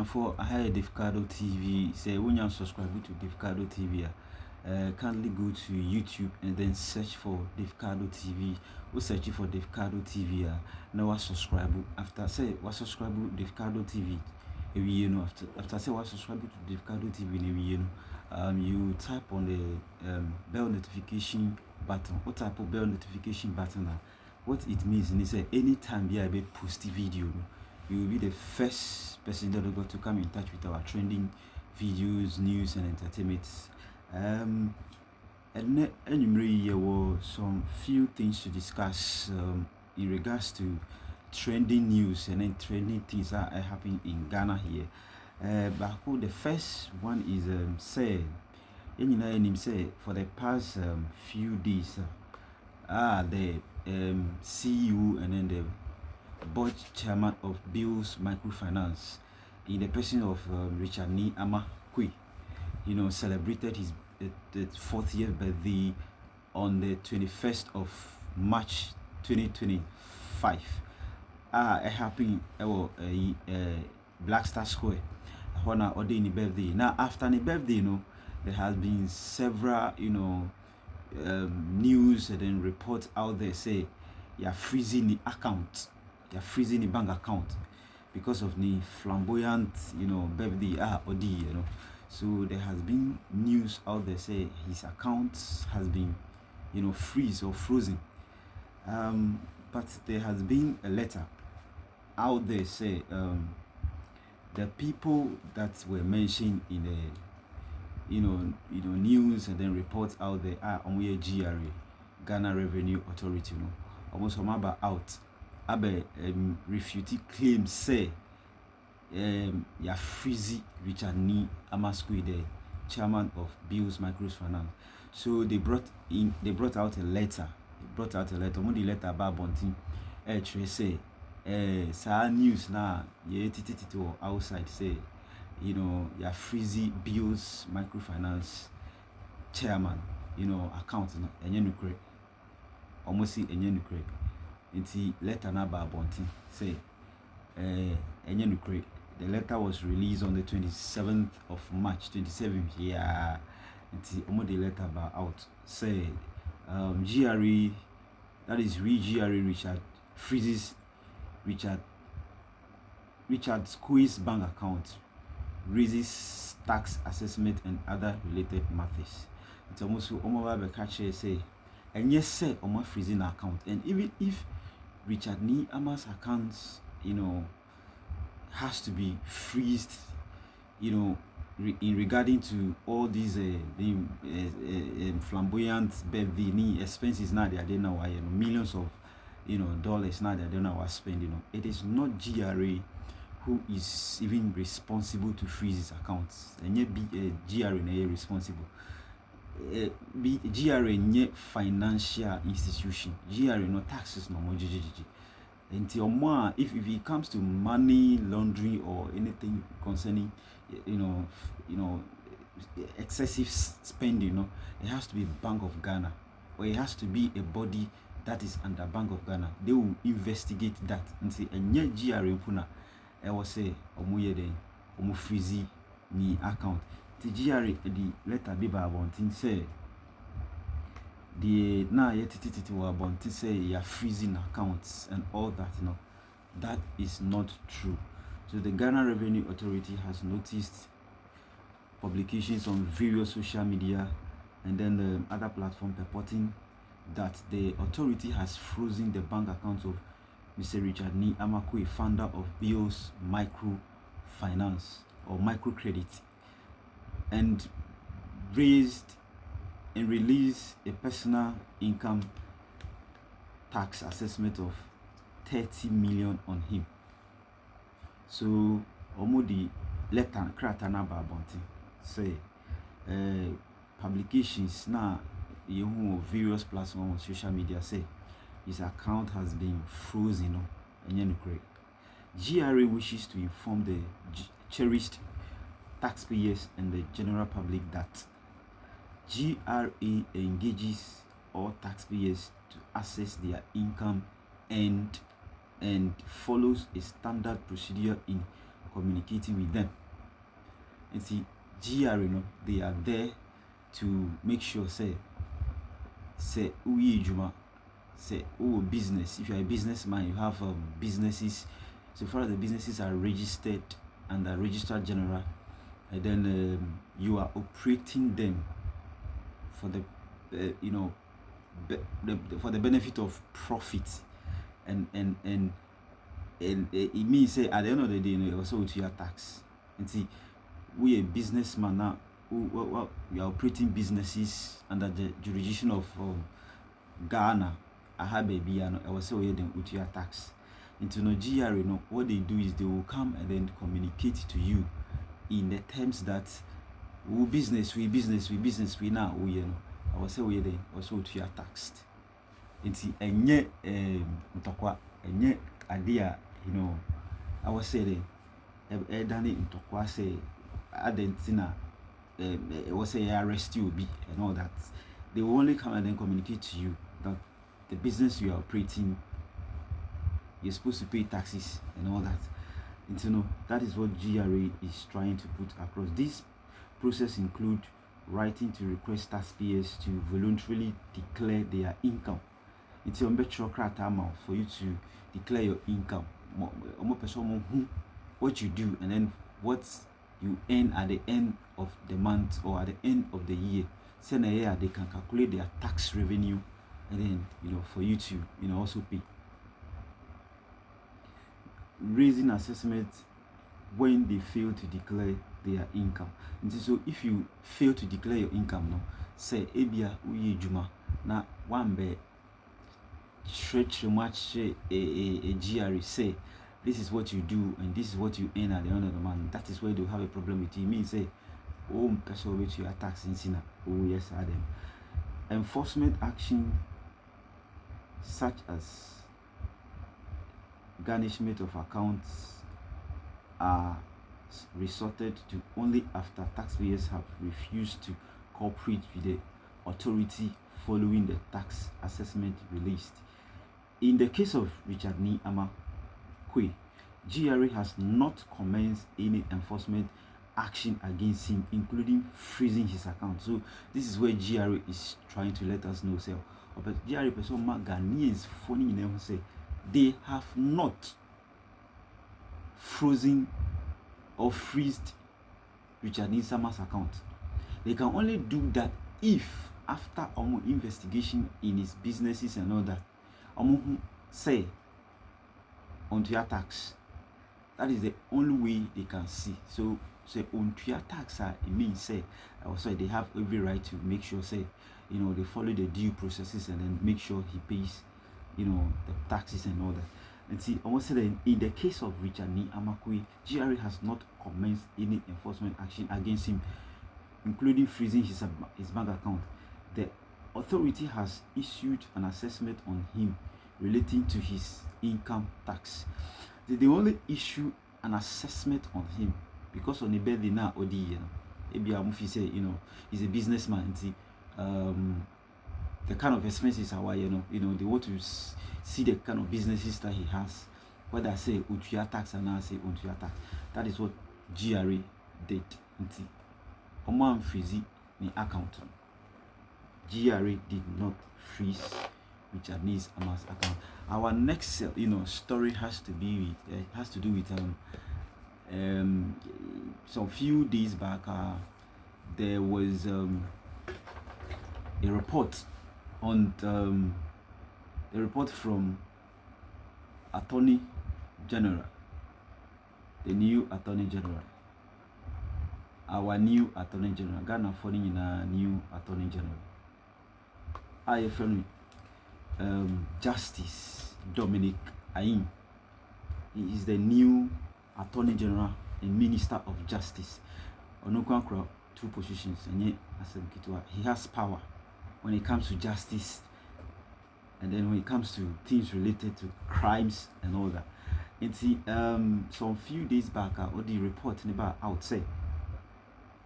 for I had Davcado TV. Say when you subscribe to Davcado TV, kindly go to YouTube and then search for Davcado TV. We search for Davcado TV. Now I subscribe after say what subscribe to Davcado TV. You know after say what subscribe to Davcado TV. You know, you type on the bell notification button. What type of bell notification button? What it means is say anytime I be post video, you will be the first person that will go to come in touch with our trending videos, news, and entertainment. And anyway, there were some few things to discuss in regards to trending news and then trending things that are happening in Ghana here. But the first one is say, for the past few days, the CEO and then the board chairman of Bills Microfinance, in the person of Richard Ni Ama Quaye, celebrated his 40th birthday on the 21st of March 2025. It happened Black Star Square when I ordained the birthday. Now after the birthday, there has been several news and then reports out there say you're freezing the account, you're freezing the bank account because of the flamboyant birthday so there has been news out there say his account has been freeze or frozen, but there has been a letter out there say the people that were mentioned in the news and then reports out there are on GRA, Ghana Revenue Authority, almost some about out refuting claims say ya freezy Richard Ni Amaskwe, the chairman of Bills Microfinance. So they brought out a letter. When the letter about Bontin say sa news na ye titito outside say ya freezy Bills Microfinance chairman account enye nukre almost see enye nukre nti letter na ba Bontin say enye nukre. The letter was released on the 27th of March 27th. Yeah, the letter about out say GRA, that is GRA Richard freezes Richard Quay's bank account, raises tax assessment and other related matters. It's almost be catch say and yes say freezing account, and even if Richard Ni Ama's accounts has to be freezed, in regarding to all these flamboyant birthday expenses now they are there now, millions of dollars now they are now spending. It is not GRA who is even responsible to freeze his accounts, and yet GRA is responsible. GRA is financial institution. GRA no taxes no more. Until more, if it comes to money laundering or anything concerning excessive spending, it has to be Bank of Ghana, or it has to be a body that is under Bank of Ghana. They will investigate that until a new GRA puna I will say freezy ni account. The GRA the letter be by Bontin say the now yet Bontin say you're freezing accounts and all that, that is not true. So the Ghana Revenue Authority has noticed publications on various social media and then the other platform purporting that the authority has frozen the bank accounts of Mr. Richard Ni Amakwe, founder of Bills Microfinance or Microcredit, and raised and released a personal income tax assessment of 30 million on him. So omodi letter kratana ba bonti say publications now various platforms on social media say his account has been frozen. GRA wishes to inform the cherished taxpayers and the general public that GRA engages all taxpayers to assess their income and follows a standard procedure in communicating with them. And see, GRA, they are there to make sure, say uye juma, say business. If you are a businessman, you have businesses. So far as the businesses are registered under Registrar General, and then you are operating them for the for the benefit of profit, and it means, say, at the end of the day, you also to your tax. And see, we a businessman now, we are operating businesses under the jurisdiction of Ghana. I have baby, and I was say them with your tax. Into no GRA, what they do is they will come and then communicate to you in the terms that we business, we now, I was say we then also to your taxed. Into enye mtokwa enye idea, I was saying done it mtokwa say adentina was say arrest you be and all that. They will only come and then communicate to you that the business you are operating, you're supposed to pay taxes and all that. And that is what GRA is trying to put across. This process include writing to request taxpayers to voluntarily declare their income. It's a better for you to declare your income. What you do and then what you earn at the end of the month or at the end of the year. Send a year they can calculate their tax revenue, and then for you to also pay. Raising assessment when they fail to declare their income. And so if you fail to declare your income, say ebia uye juma na wambe stretch much a GRA say this is what you do and this is what you earn at the end of the month. That is where they have a problem with you. Me say, person with your tax in Sina. Oh yes, Adam. Enforcement action such as garnishment of accounts are resorted to only after taxpayers have refused to cooperate with the authority following the tax assessment released. In the case of Richard Ni Ama Quaye, GRA has not commenced any enforcement action against him, including freezing his account. So this is where GRA is trying to let us know, but GRA person Ghanaians funny in them say they have not frozen or freezed Richard Nisama's account. They can only do that if after investigation in his businesses and all that, say onto your tax. That is the only way they can see. So say onto your tax, it means say also they have every right to make sure say they follow the due processes and then make sure he pays the taxes and all that. And see, almost said in the case of Richard Ni Ama Quaye, GRA has not commenced any enforcement action against him, including freezing his bank account. The authority has issued an assessment on him relating to his income tax. They only issue an assessment on him because on the birthday now or the say he's a businessman. See, the kind of expenses are why they want to see the kind of businesses that he has. Whether I say Utuya tax and I say Utuya tax, that is what GRA did. See, Oman freeze the account. GRA did not freeze Richard Nis Ama's account. Our next story has to be with to do with some few days back there was a report on a report from Attorney General, the new Attorney General, our new Attorney General, Ghana following in a new Attorney General. I friend Justice Dominic Ayin. He is the new Attorney General and Minister of Justice. Onokwankra two positions and he has power when it comes to justice and then when it comes to things related to crimes and all that. And see some few days back or the report about outside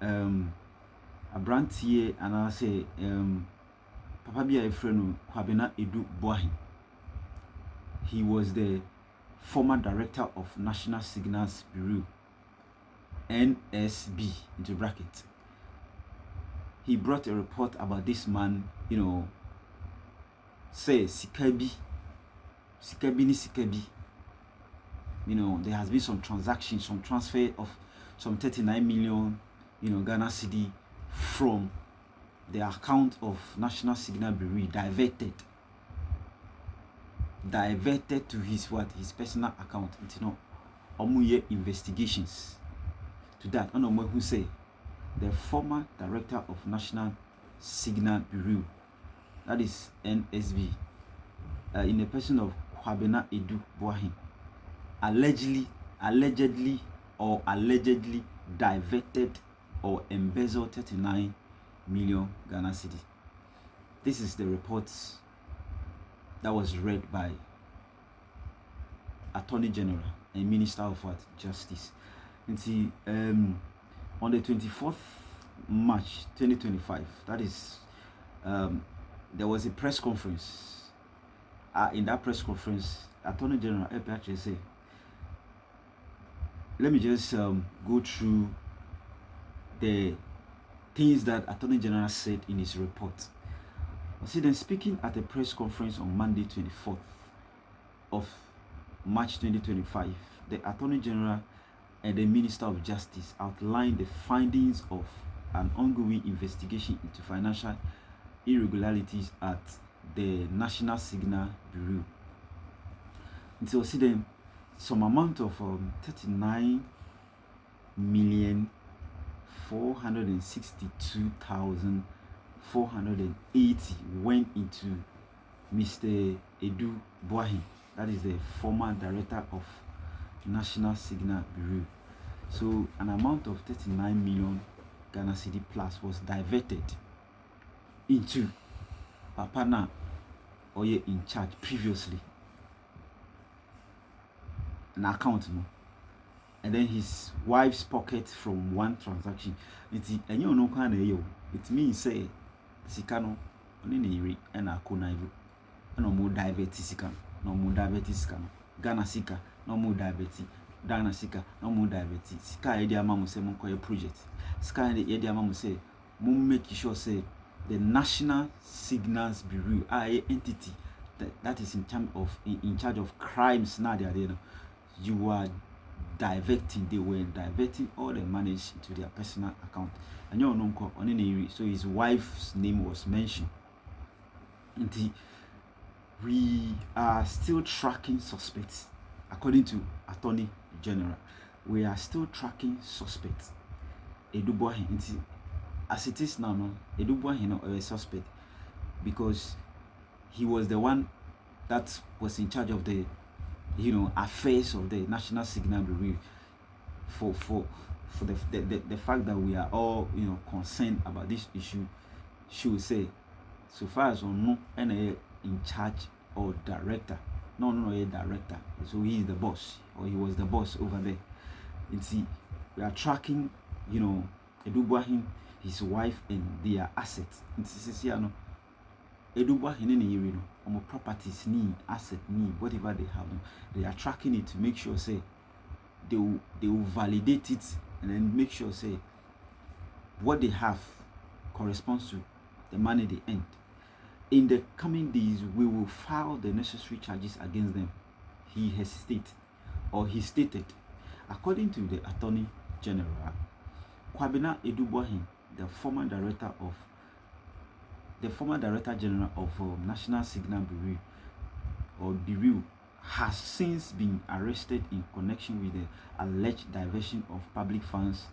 a brand here and I say Papa be a friend Kwabena Adu-Boahen. He was the former director of National Signals Bureau NSB into bracket. He brought a report about this man, say Sikabi. There has been some transaction, some transfer of some 39 million, Ghana cedi from the account of National Signal Bureau, diverted to his personal account. Omuye investigations to that. Who say the former director of National Signal Bureau, that is NSB, in the person of Quaye Adu-Boahen, allegedly diverted or embezzled 39 million Ghana cedi. This is the report that was read by Attorney General and Minister of Justice. And see, on the 24th March 2025, that is, there was a press conference. In that press conference, Attorney General actually said, let me just go through the things that Attorney General said in his report. See, then speaking at a press conference on Monday 24th of March 2025, the Attorney General and the Minister of Justice outlined the findings of an ongoing investigation into financial irregularities at the National Signal Bureau. And so, see, then some amount of 39,462,480 went into Mr. Adu-Boahen, that is the former director of National Signal Bureau. So an amount of 39 million Ghana cedi plus was diverted into Papana Oye in charge previously. An account, and then his wife's pocket from one transaction. It means say Sikano only and a connive no more diabetes no more diabetes Ghana Sika no more diabetes Ghana Sika no more diabetes Sky Edia Mamu say Monkoye project Sky Edia Mamu say make sure say the National Signals Bureau entity that is in charge of crimes now they are there. They were diverting all the money into their personal account. And so his wife's name was mentioned. And we are still tracking suspects. According to Attorney General, we are still tracking suspects. Adu-Boahen, as it is now, Adu-Boahen is a suspect because he was the one that was in charge of the affairs of the National Signal Bureau for the fact that we are all concerned about this issue. She will say, so far as no any in charge or director, no a director, so he is the boss or he was the boss over there. And see, we are tracking Adu-Boahen, his wife and their assets. And see, Adu-Boahen in properties need, asset need, whatever they have, they are tracking it to make sure say they will validate it and then make sure say what they have corresponds to the money they earned. In the coming days, we will file the necessary charges against them. He stated, according to the Attorney General, Quaye Adu-Boahen, the former Director General of National Signal Bureau, or Bureau, has since been arrested in connection with the alleged diversion of public funds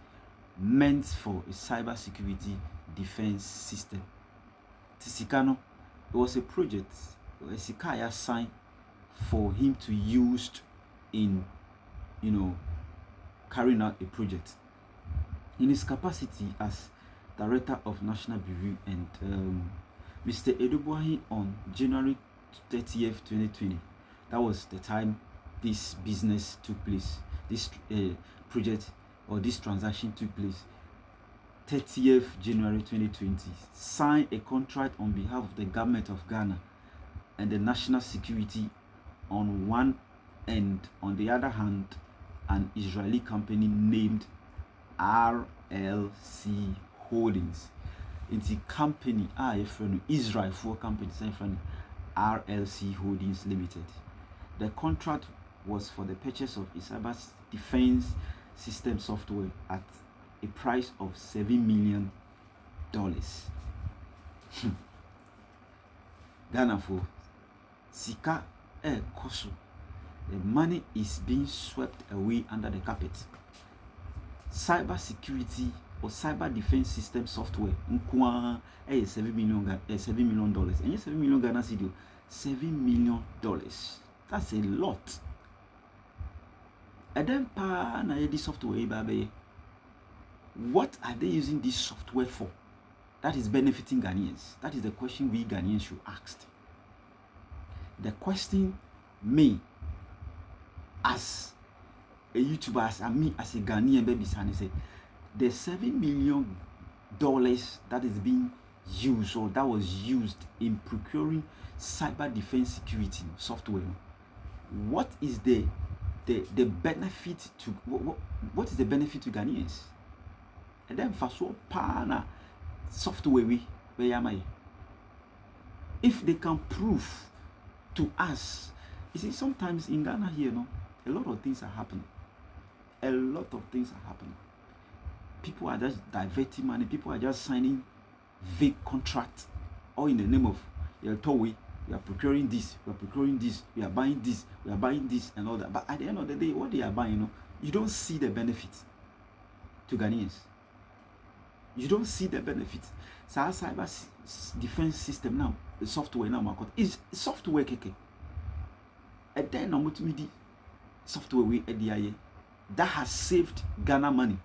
meant for a cybersecurity defense system. Tisikano, it was a project, a Sikaya signed for him to use in, carrying out a project. In his capacity as Director of National Bureau, and Mr. Adu-Boahen on January 30th, 2020. That was the time this business took place. This project or this transaction took place. 30th January 2020. Signed a contract on behalf of the government of Ghana and the national security on one end. On the other hand, an Israeli company named RLC Holdings. It's a company, from Israel for company, from RLC Holdings Limited. The contract was for the purchase of a cyber defense system software at a price of $7 million. Ghana for Sika Kosu. The money is being swept away under the carpet. Cyber security or cyber defense system software $7 million. And $7 million Ghana cedi, $7 million. That's a lot. And then na this software baby. What are they using this software for? That is benefiting Ghanaians. That is the question we Ghanaians should ask. The question me as a YouTuber, as me as a Ghanaian baby son, say the $7 million that is being used or that was used in procuring cyber defense security software. What is the benefit to what is the benefit to Ghanaians? And then for so pana software where am I? If they can prove to us, you see, sometimes in Ghana here, a lot of things are happening. A lot of things are happening. People are just diverting money. People are just signing vague contracts, all in the name of Quaye. We are procuring this, we are procuring this, we are buying this, we are buying this, and all that. But at the end of the day, what they are buying, you don't see the benefits to Ghanaians. You don't see the benefits. So our cyber defense system now, the software now, is software keke. And then I'm going to software we that has saved Ghana money.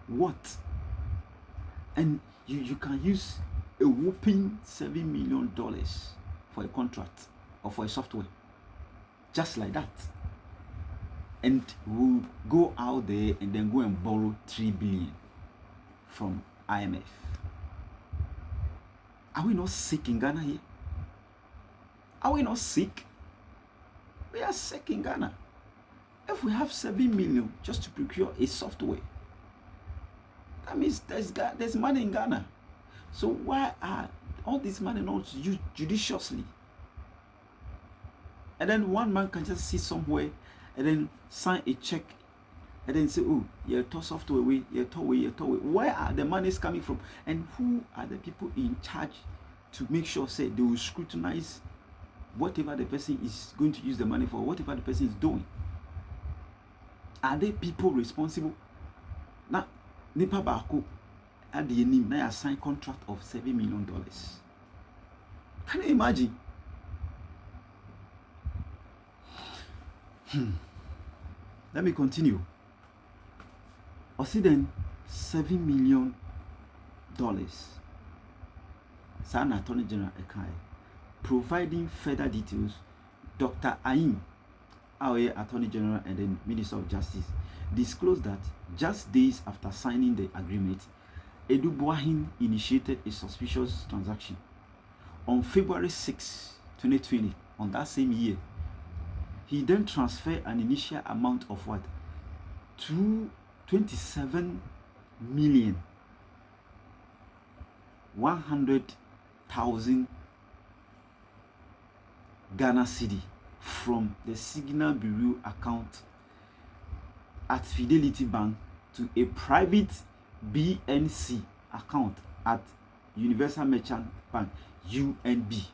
What? And you can use a whopping $7 million for a contract or for a software, just like that, and we'll go out there and then go and borrow $3 billion from IMF. Are we not sick in Ghana here? Are we not sick? We are sick in Ghana. If we have $7 million just to procure a software, that means there's money in Ghana. So why are all this money not used judiciously? And then one man can just sit somewhere and then sign a check and then say, oh, you're to software away, you're to away. Where are the monies coming from? And who are the people in charge to make sure, say, they will scrutinize whatever the person is going to use the money for, whatever the person is doing? Are they people responsible? Now, Nipa Bako at the end, now sign contract of $7 million. Can you imagine? Let me continue. Then $7 million. San Attorney General Quaye, providing further details. Dr. Aim, our Attorney General and then Minister of Justice, disclosed that just days after signing the agreement, Adu-Boahen initiated a suspicious transaction. On February 6, 2020, on that same year, he then transferred an initial amount of what? 27,100,000 Ghana cedi from the Signal Bureau account at Fidelity Bank to a private BNC account at Universal Merchant Bank, UNB.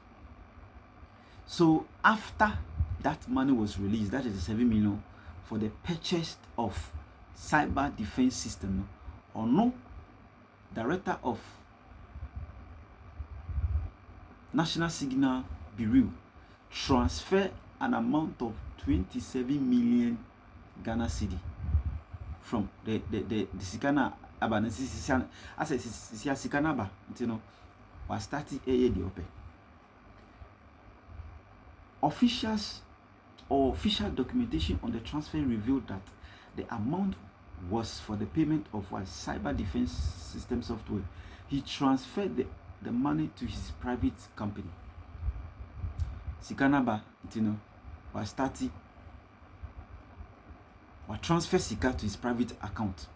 So after that money was released, that is the $7 million for the purchase of cyber defense system, or no, director of National Signal Bureau transfer an amount of 27 million Ghana cedi from the Sikana Aba. I said Sikana Aba, was starting a the open. Official documentation on the transfer revealed that the amount was for the payment of what cyber defense system software. He transferred the money to his private company. Sikanaba, was transfer Sika to his private account.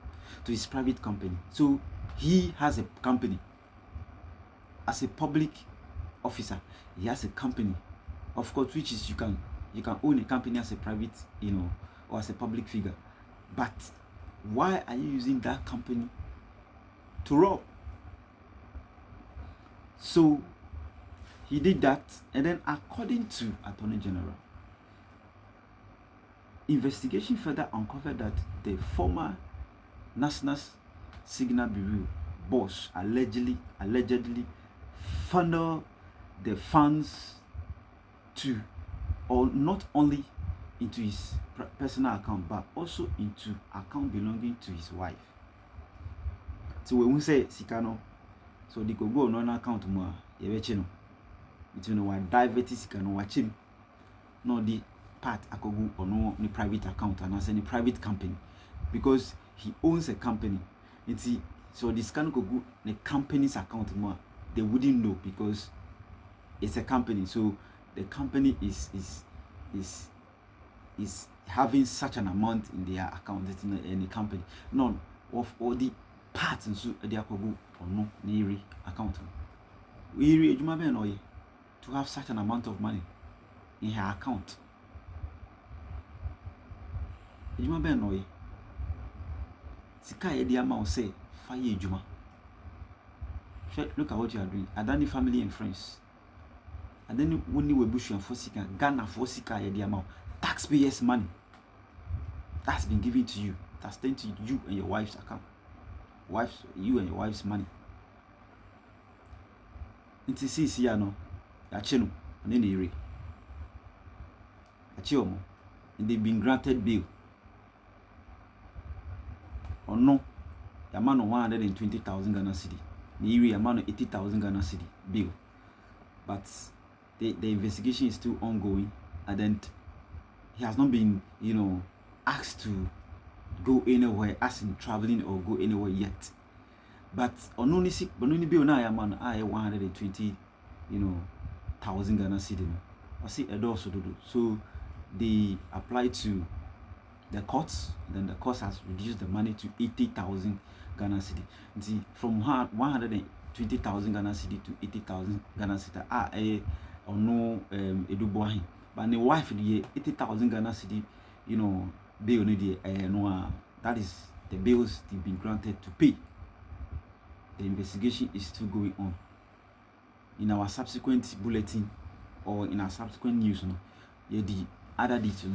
to his private company. So he has a company. As a public officer, he has a company, of course, which is you can own a company as a private, or as a public figure. But why are you using that company to rob? So he did that, and then according to Attorney General, investigation further uncovered that the former National Signal Bureau boss allegedly funneled the funds to, or not only into his personal account, but also into account belonging to his wife. So when we say Sikano, so they could go on an account more, you know, what divert Sikano watching, no the part I could go on the private account and as any private company, because he owns a company. So this can go the company's account more. They wouldn't know because it's a company. So the company is having such an amount in their account. It's in the company. None of all the parts and so they are go or no near account. We to have such an amount of money in her account. You Sika the amount say fire Juma. Look at what you are doing. Adani family and friends. And then when you were bush and for Sika, Ghana for Sika the amount. Taxpayers' money that's been given to you. That's sent to you and your wife's account. You and your wife's money. Into CC no. Yachino, and then they and they've been granted bail. Or no, the amount of 120,000 Ghana cedi. The amount of 80,000 Ghana cedi bill. But the investigation is still ongoing, and then he has not been, asked to go anywhere, as in traveling or go anywhere yet. But on only bill now, amount I 120, thousand Ghana cedi. I see a door so they apply to the courts, then the court has reduced the money to 80,000 Ghana cedi. See, from 120,000 Ghana cedi to 80,000 Ghana cedi. Or no Adu-Boahen. But the wife the 80,000 Ghana cedi, bail no that is the bills they've been granted to pay. The investigation is still going on. In our subsequent bulletin or in our subsequent news, the other details.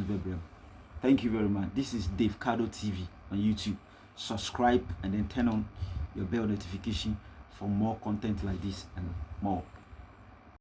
Thank you very much. This is Davcado TV on YouTube. Subscribe and then turn on your bell notification for more content like this and more.